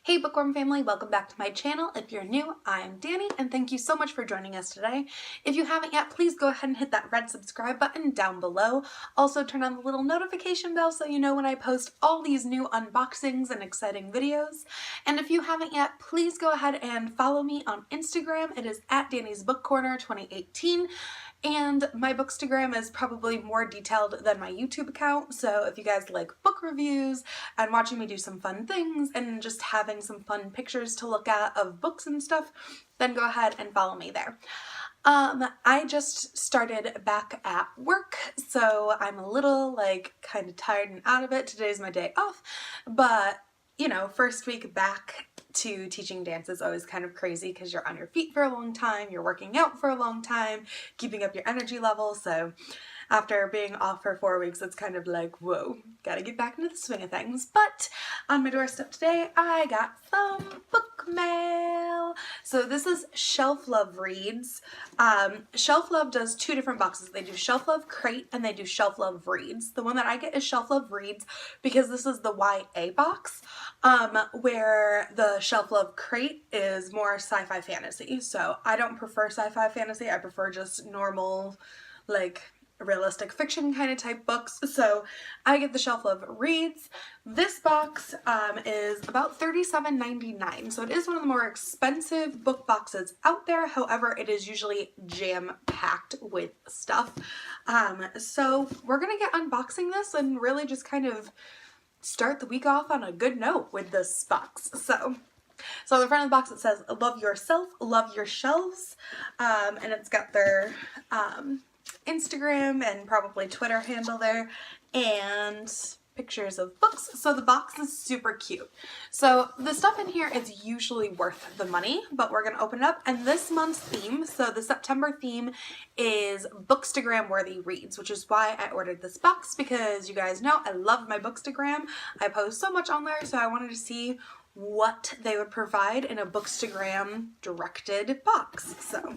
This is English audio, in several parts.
Hey Bookworm Family, welcome back to my channel. If you're new, I'm Dani, and thank you so much for joining us today. If you haven't yet, please go ahead and hit that red subscribe button down below. Also turn on the little notification bell so you know when I post all these new unboxings and exciting videos. And if you haven't yet, please go ahead and follow me on Instagram. It is at Dani's Book Corner 2018. And my Bookstagram is probably more detailed than my YouTube account, so if you guys like book reviews and watching me do some fun things and just having some fun pictures to look at of books and stuff, then go ahead and follow me there. I just started back at work, so I'm a little kind of tired and out of it. Today's my day off, but you know, first week back to teaching dance is always kind of crazy because you're on your feet for a long time, you're working out for a long time, keeping up your energy level. So after being off for 4 weeks, it's kind of like, whoa, gotta get back into the swing of things. But on my doorstep today, I got some book mail. So this is Shelflove Reads. Shelflove does two different boxes. They do Shelflove Crate and they do Shelflove Reads. The one that I get is Shelflove Reads because this is the YA box, where the Shelflove Crate is more sci-fi fantasy. So I don't prefer sci-fi fantasy. I prefer just normal, realistic fiction kind of type books, so I get the Shelflove Reads. This box is about $37.99, so it is one of the more expensive book boxes out there. However, it is usually jam-packed with stuff. So we're gonna get unboxing this and really just kind of start the week off on a good note with this box. So on the front of the box it says, "Love yourself, love your shelves," and it's got their Instagram and probably Twitter handle there and pictures of books. So the box is super cute. So the stuff in here is usually worth the money, but we're gonna open it up. And this month's theme, so the September theme, is Bookstagram worthy reads, which is why I ordered this box, because you guys know I love my Bookstagram. I post so much on there, so I wanted to see what they would provide in a Bookstagram directed box. So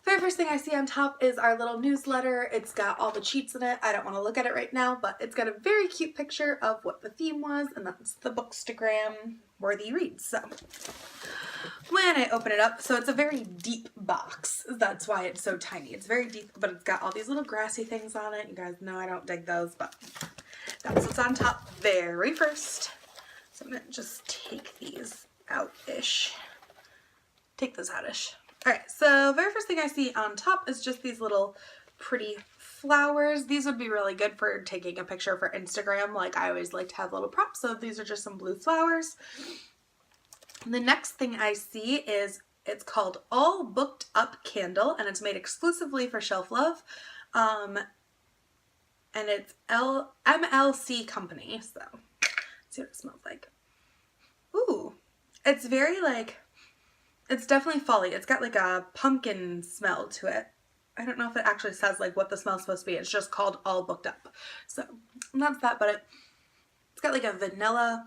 very first thing I see on top is our little newsletter. It's got all the cheats in it. I don't want to look at it right now, but it's got a very cute picture of what the theme was, and that's the Bookstagram worthy reads. So when I open it up, so it's a very deep box. That's why it's so tiny. It's very deep, but it's got all these little grassy things on it. You guys know I don't dig those, but that's what's on top very first. So I'm going to just take these out-ish. Take those out-ish. Alright, so very first thing I see on top is just these little pretty flowers. These would be really good for taking a picture for Instagram. Like, I always like to have little props, so these are just some blue flowers. And the next thing I see is, it's called All Booked Up Candle, and it's made exclusively for Shelflove. And it's MLC Company, so let's see what it smells like. Ooh, it's very it's definitely fall-y. It's got like a pumpkin smell to it. I don't know if it actually says what the smell's supposed to be. It's just called All Booked Up. So that's that, but it's got like a vanilla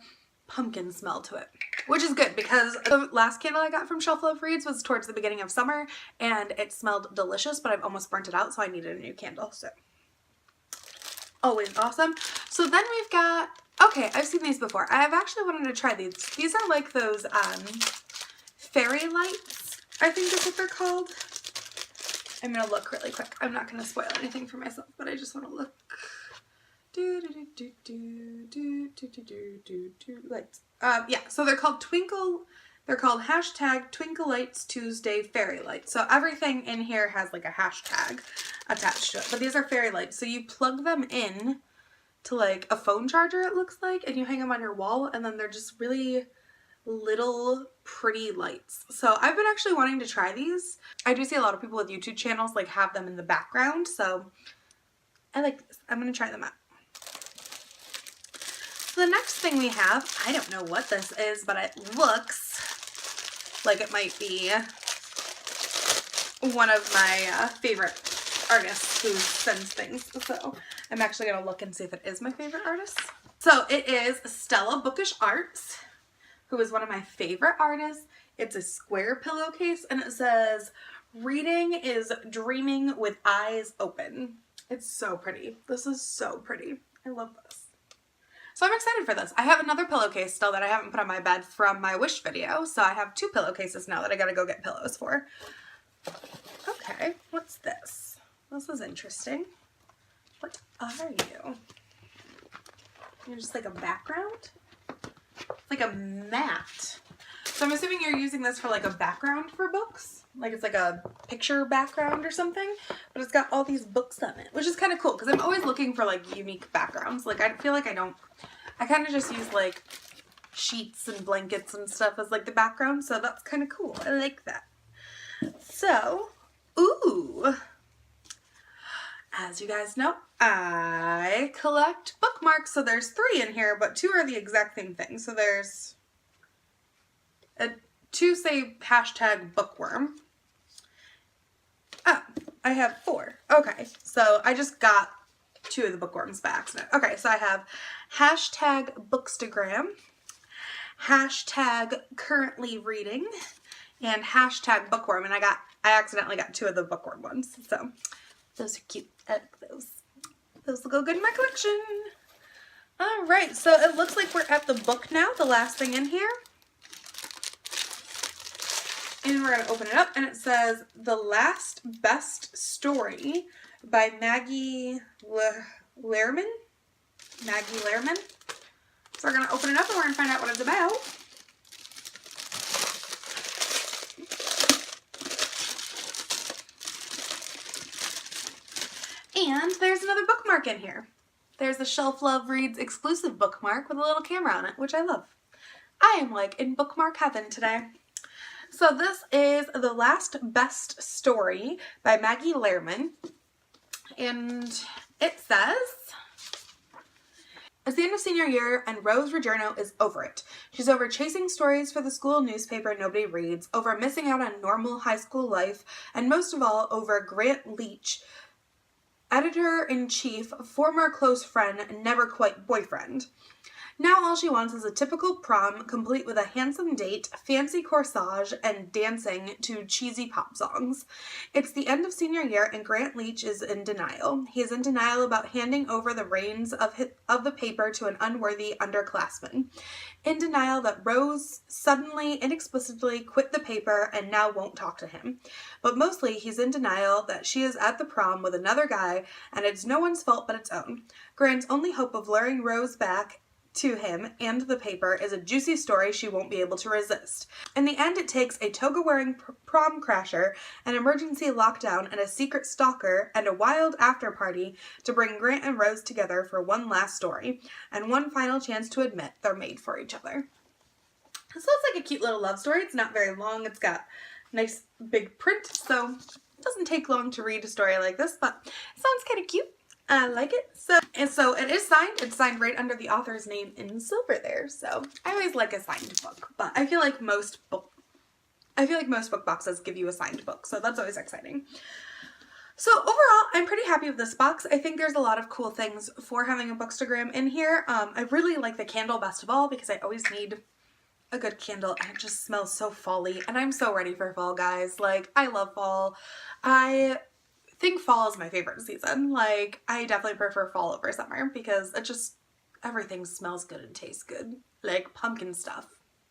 pumpkin smell to it, which is good because the last candle I got from Shelflove Reads was towards the beginning of summer and it smelled delicious, but I've almost burnt it out, so I needed a new candle. So always awesome. So then we've got, okay, I've seen these before. I've actually wanted to try these. These are like those fairy lights, I think is what they're called. I'm gonna look really quick. I'm not gonna spoil anything for myself, but I just want to look. Lights. Yeah, so they're called they're called hashtag Twinkle Lights Tuesday Fairy Lights. So everything in here has like a hashtag attached to it, but these are fairy lights. So you plug them in to like a phone charger, it looks like, and you hang them on your wall, and then they're just really little pretty lights. So I've been actually wanting to try these. I do see a lot of people with YouTube channels have them in the background, so I like this. I'm gonna try them out. So the next thing we have, I don't know what this is, but it looks like it might be one of my favorite artists who sends things. So I'm actually gonna look and see if it is my favorite artist. So it is Stella Bookish Arts, who is one of my favorite artists. It's a square pillowcase and it says, "Reading is dreaming with eyes open." It's so pretty. This is so pretty. I love this. So I'm excited for this. I have another pillowcase still that I haven't put on my bed from my wish video. So I have 2 pillowcases now that I gotta go get pillows for. Okay, what's this? This is interesting. What are you? You're just like a background? Like a mat. So I'm assuming you're using this for like a background for books. Like it's like a picture background or something. But it's got all these books on it, which is kind of cool because I'm always looking for like unique backgrounds. Like I feel like I kind of just use like sheets and blankets and stuff as like the background. So that's kind of cool. I like that. So, ooh. As you guys know, I collect bookmarks. So there's 3 in here, but 2 are the exact same thing. So there's 2 say hashtag bookworm. Oh, I have 4. Okay, so I just got 2 of the bookworms by accident. Okay, so I have hashtag bookstagram, hashtag currently reading, and hashtag bookworm. And I accidentally got 2 of the bookworm ones. So those are cute. I like those. Those will go good in my collection. All right, so it looks like we're at the book now, the last thing in here. And we're going to open it up, and it says, The Last Best Story by Maggie Lehrman. Maggie Lehrman. So we're going to open it up, and we're going to find out what it's about. And there's another bookmark in here. There's a Shelflove Reads exclusive bookmark with a little camera on it, which I love. I am like in bookmark heaven today. So this is The Last Best Story by Maggie Lehrman. And it says, it's the end of senior year and Rose Reggiano is over it. She's over chasing stories for the school newspaper nobody reads, over missing out on normal high school life, and most of all over Grant Leach, editor-in-chief, former close friend, never quite boyfriend. Now all she wants is a typical prom, complete with a handsome date, fancy corsage, and dancing to cheesy pop songs. It's the end of senior year and Grant Leach is in denial. He is in denial about handing over the reins of the paper to an unworthy underclassman. In denial that Rose suddenly, inexplicably quit the paper and now won't talk to him. But mostly he's in denial that she is at the prom with another guy and it's no one's fault but its own. Grant's only hope of luring Rose back to him and the paper is a juicy story she won't be able to resist. In the end, it takes a toga-wearing prom crasher, an emergency lockdown, and a secret stalker, and a wild after-party to bring Grant and Rose together for one last story, and one final chance to admit they're made for each other. So it's like a cute little love story. It's not very long. It's got nice big print, so it doesn't take long to read a story like this, but it sounds kind of cute. I like it. So it is signed. It's signed right under the author's name in silver there. So I always like a signed book, but I feel like most book boxes give you a signed book, so that's always exciting. So overall, I'm pretty happy with this box. I think there's a lot of cool things for having a bookstagram in here. I really like the candle best of all because I always need a good candle and it just smells so fall-y, and I'm so ready for fall, guys. Like, I love fall. I think fall is my favorite season. Like, I definitely prefer fall over summer because it just, everything smells good and tastes good. Like pumpkin stuff.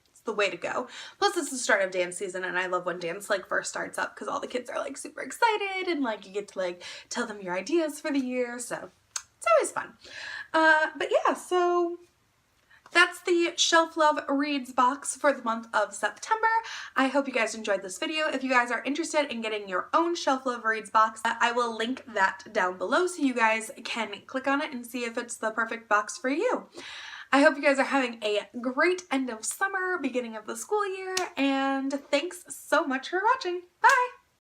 It's the way to go. Plus it's the start of dance season and I love when dance like first starts up because all the kids are like super excited and like you get to like tell them your ideas for the year. So it's always fun. But yeah, so that's the Shelflove Reads box for the month of September. I hope you guys enjoyed this video. If you guys are interested in getting your own Shelflove Reads box, I will link that down below so you guys can click on it and see if it's the perfect box for you. I hope you guys are having a great end of summer, beginning of the school year, and thanks so much for watching. Bye!